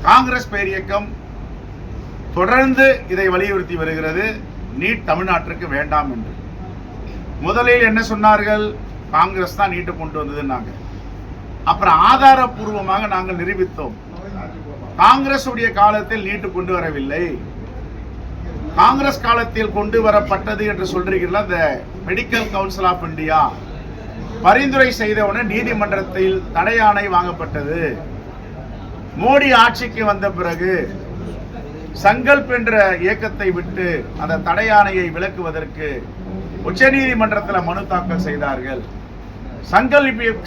காங்கிரஸ் பேரியக்கம் தொடர்ந்து இதை வலியுறுத்தி வருகிறது, நீட் தமிழ்நாட்டிற்கு வேண்டாம் என்று. முதலில் என்ன சொன்னார்கள்? காங்கிரஸ் தான் நீட்டு கொண்டு வந்ததுன்னாங்க. அப்புறம் ஆதாரப்பூர்வமாக நாங்கள் நிரூபித்தோம், காங்கிரஸ் உடைய காலத்தில் நீட்டு கொண்டு வரவில்லை, காங்கிரஸ் காலத்தில் கொண்டு வரப்பட்டது என்று சொல்றீங்களா. இந்த மெடிக்கல் கவுன்சில் ஆஃப் இந்தியா பரிந்துரை செய்தவுடன் நீதிமன்றத்தில் தடையாணை வாங்கப்பட்டது. மோடி ஆட்சிக்கு வந்த பிறகு சங்கல்ப் என்ற இயக்கத்தை விட்டு அந்த தடையாணையை விலக்குவதற்கு உச்சநீதிமன்றத்தில் மனு தாக்கல் செய்தார்கள்.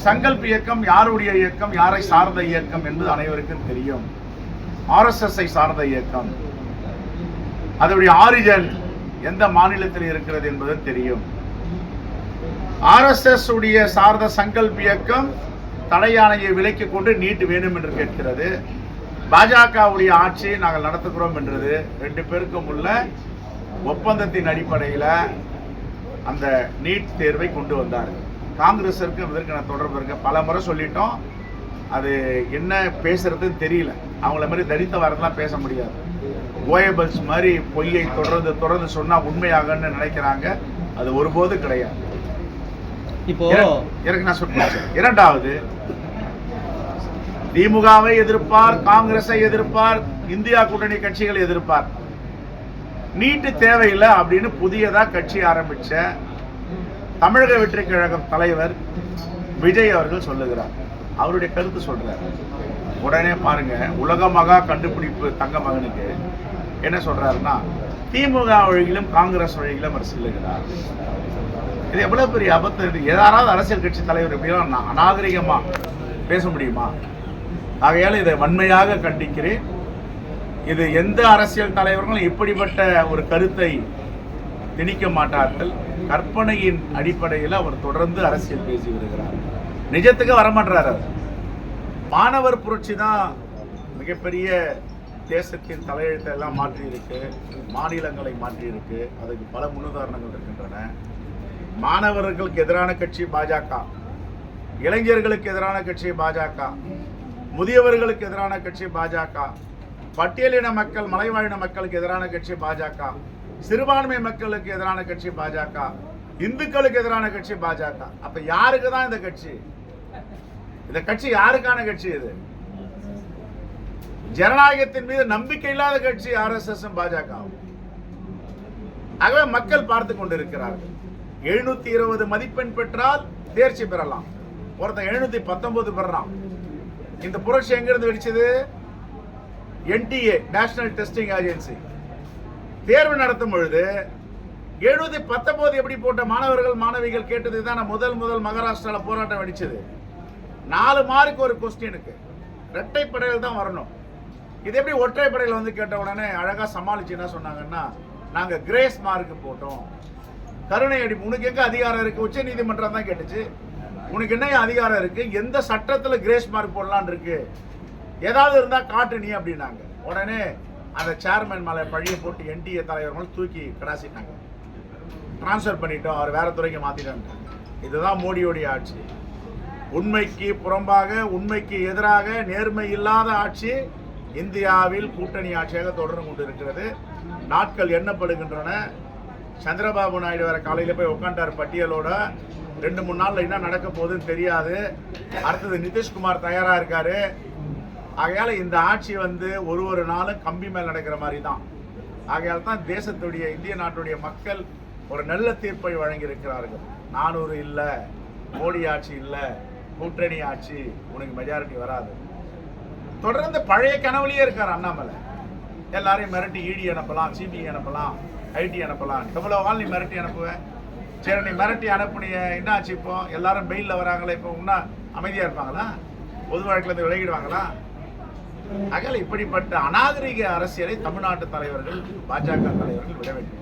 சங்கல்ப் இயக்கம் யாருடைய இயக்கம், யாரை சார்ந்த இயக்கம் என்பது அனைவருக்கும் தெரியும். RSS சார்ந்த இயக்கம். அதனுடைய ஆரிஜன் எந்த மாநிலத்தில் இருக்கிறது என்பது தெரியும். RSS உடைய சார்ந்த சங்கல்ப் இயக்கம் தடையாணையை விலக்கி கொண்டு நீட் வேணும் என்று கேட்கிறது. பாஜகவுடைய ஆட்சியை நாங்கள் நடத்துகிறோம் என்றது. ரெண்டு பேருக்கும் உள்ள ஒப்பந்தத்தின் அடிப்படையில் அந்த நீட் தேர்வை கொண்டு வந்தார்கள். காங்கிரஸிற்கு இதற்கான தொடர்பு இருக்க பல முறை சொல்லிட்டோம். அது என்ன பேசுறதுன்னு தெரியல. அவங்கள மாதிரி தரித்த வாரத்தெல்லாம் பேச முடியாது. கோயபல்ஸ் மாதிரி பொய்யை தொடர்ந்து சொன்னா உண்மையாகன்னு நினைக்கிறாங்க. அது ஒருபோது கிடையாது. இப்போ எனக்கு நான் சொல்றேன். இரண்டாவது, திமுகவை எதிர்ப்பார், காங்கிரஸை எதிர்ப்பார், இந்தியா கூட்டணி கட்சிகளை எதிர்ப்பார். நீட்டு தேவையில்லை அப்படின்னு புதியதா கட்சி ஆரம்பிச்ச தமிழக வெற்றி கழகம் தலைவர் விஜய் அவர்கள் சொல்லுகிறார். அவருடைய கருத்து சொல்றார். உடனே பாருங்க, உலக மகா கண்டுபிடிப்பு தங்க மகனுக்கு என்ன சொல்றாருன்னா, திமுக வழியிலும் காங்கிரஸ் வழியிலும் அவர் செல்லுகிறார். இது எவ்வளவு பெரிய அபத்தம்! ஏதாவது அரசியல் கட்சி தலைவர் எப்படிலாம் அநாகரிகமா பேச முடியுமா? ஆகையால் இதை வன்மையாக கண்டிக்கிறேன். இது எந்த அரசியல் தலைவர்களும் இப்படிப்பட்ட ஒரு கருத்தை திணிக்க மாட்டார்கள். கற்பனையின் அடிப்படையில் அவர் தொடர்ந்து அரசியல் பேசி வருகிறார். நிஜத்துக்கு வரமாட்டார். மாணவர் புரட்சி தான் மிகப்பெரிய தேசத்தின் தலையெழுத்தை எல்லாம் மாற்றி இருக்கு, மாநிலங்களை மாற்றி இருக்கு. அதுக்கு பல முன்னுதாரணங்கள் இருக்கின்றன. மாணவர்களுக்கு எதிரான கட்சி பாஜக, இளைஞர்களுக்கு எதிரான கட்சி பாஜக, முதியவர்களுக்கு எதிரான கட்சி பாஜக, பட்டியலின மக்கள் மலைவாழின மக்களுக்கு எதிரான கட்சி பாஜக, சிறுபான்மை மக்களுக்கு எதிரான கட்சி பாஜக, இந்துக்களுக்கு எதிரான கட்சி பாஜக. அப்ப யாருக்கு தான் இந்த கட்சி? இந்த கட்சி யாருக்கான கட்சி? இது ஜனநாயகத்தின் மீது நம்பிக்கை இல்லாத கட்சி RSS பாஜக. ஆகவே மக்கள் பார்த்து கொண்டிருக்கிறார்கள். 720 மதிப்பெண் பெற்றால் தேர்ச்சி பெறலாம். ஒருத்தன் 719 பெறான். இந்த புரட்சி எங்கிருந்து வெடிச்சது? NTA, நேஷனல் டெஸ்டிங் ஏஜென்சி தேர்வு நடத்தும் பொழுது 719 எப்படி போட்ட மாணவர்கள் மாணவிகள் கேட்டது தான் முதல் மகாராஷ்டிரால போராட்டம் வெடிச்சது. 4 மார்க் ஒரு கொஸ்டினுக்கு இரட்டைப்படையில் தான் வரணும். இது எப்படி ஒற்றைப்படையில் வந்து கேட்ட உடனே அழகா சமாளிச்சு என்ன சொன்னாங்கன்னா, நாங்க கிரேஸ் மார்க் போட்டோம். கருணை அடி, உனக்கு எங்க அதிகாரம் இருக்கு? உச்ச நீதிமன்றம் தான் கேட்டுச்சு. உனக்கு என்ன அதிகாரம் இருக்கு? எந்த சட்டத்துல கிரேஸ் மார்க் போடலான்னு இருக்கு? ஏதாவது இருந்தா காட்டு நீ அப்படின்னாங்க. உடனே அந்த சேர்மன் மேல பழிய போட்டு NTA தலைவர் மேல தூக்கி கடாசிட்டாங்க. டிரான்ஸ்ஃபர் பண்ணிட்டோம், அவர் வேற துறைக்கு மாத்திட்டாங்க. இதுதான் மோடியோடைய ஆட்சி. உண்மைக்கு புறம்பாக, உண்மைக்கு எதிராக, நேர்மை இல்லாத ஆட்சி இந்தியாவில் கூட்டணி ஆட்சியாக தொடர்ந்து கொண்டிருக்கிறது. நாட்கள் எண்ணப்படுகின்றன. சந்திரபாபு நாயுடு வேற காலையில போய் உட்காண்டார் பட்டியலோட. 2-3 நாள்ல என்ன நடக்க போகுதுன்னு தெரியாது. அடுத்தது நிதிஷ்குமார் தயாரா இருக்காரு. ஆகையால இந்த ஆட்சி ஒரு நாளும் கம்பி மேல் நடக்கிற மாதிரி தான். ஆகையால் தான் தேசத்துடைய, இந்திய நாட்டுடைய மக்கள் ஒரு நல்ல தீர்ப்பை வழங்கி இருக்கிறார்கள். 400 இல்ல, மோடி ஆட்சி இல்ல, கூட்டணி ஆட்சி, உனக்கு மெஜாரிட்டி வராது. தொடர்ந்து பழைய கனவுலயே இருக்கார் அண்ணாமலை. எல்லாரையும் மிரட்டி ED அனுப்பலாம், CBI அனுப்பலாம், IT அனுப்பலாம். எவ்வளவு நாள் நீ மிரட்டி அனுப்புவேன்? சரி, நீ மிரட்டி அனுப்புனிய, என்ன ஆச்சு? இப்போ எல்லாரும் பெயில்ல வராங்களே, இப்போ இன்னும் அமைதியா இருப்பாங்களா? பொது வழக்குல இருந்து விலகிடுவாங்களா? அகல இப்படிப்பட்ட அநாகரிக அரசியலை தமிழ்நாட்டு தலைவர்கள், பாஜக தலைவர்கள் விட வேண்டும்.